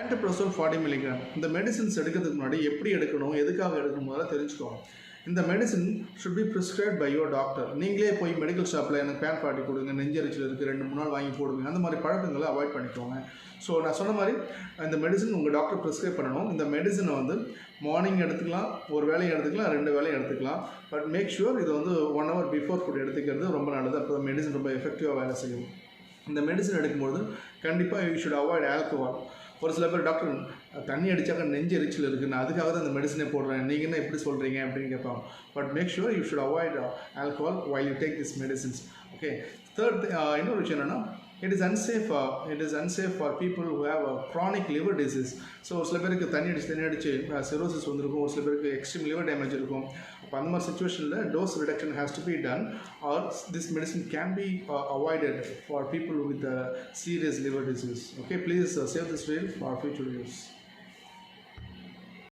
ஆன்டிப்ரோசோல் 40 milligram. இந்த medicines எடுக்கிறதுக்கு முன்னாடி எப்படி எடுக்கணும், எதுக்காக எடுக்கணும் முதல்ல தெரிஞ்சுக்கோங்க. இந்த medicine should be prescribed by your doctor. நீங்களே போய் மெடிக்கல் ஷாப்பில் எனக்கு பேன் பார்ட்டி கொடுங்க, நெஞ்சரிச்சல் இருக்குது, 2-3 நாள் வாங்கி போடுங்க, அந்த மாதிரி பழக்கங்களை அவாய்ட் பண்ணிக்கோங்க. ஸோ நான் சொன்ன மாதிரி இந்த மெடிசின் உங்கள் டாக்டர் ப்ரிஸ்கிரைப் பண்ணணும். இந்த மெடிசினை வந்து மார்னிங் எடுத்துக்கலாம், ஒரு வேலையை எடுத்துக்கலாம், 2 வேலையும் எடுத்துக்கலாம். பட் மேக் ஷுர் இது வந்து 1 hour பிஃபோர் ஃபுட் எடுத்துக்கிறது ரொம்ப நல்லது. அப்போ மெடிசின் ரொம்ப எஃபெக்டிவாக வேலை செய்யும். இந்த மெடிசன் எடுக்கும்போது கண்டிப்பாக யூ ஷுட் அவாய்ட் ஆல்கஹால். ஒரு சில பேர் டாக்டர் தண்ணி அடித்தாக்க நெஞ்சு எரிச்சல் இருக்குது, நான் அதுக்காக தான் இந்த மெடிசனே போடுறேன், நீங்கள் என்ன எப்படி சொல்கிறீங்க அப்படின்னு கேட்பாங்க. But make sure you should avoid alcohol while you take these medicines. Okay. Third இன்னொரு விஷயம் என்னென்னா, it is unsafe for people who have a chronic liver disease. So ஒரு சில பேருக்கு தண்ணி அடித்து சிரோசிஸ் வந்துருக்கும், ஒரு சில பேருக்கு எக்ஸ்ட்ரீம் லிவர் டேமேஜ் இருக்கும். அப்போ அந்த மாதிரி சுச்சுவேஷனில் dose reduction has to be done, or this medicine can be avoided for people with serious liver disease. Okay, please save this reel for future use.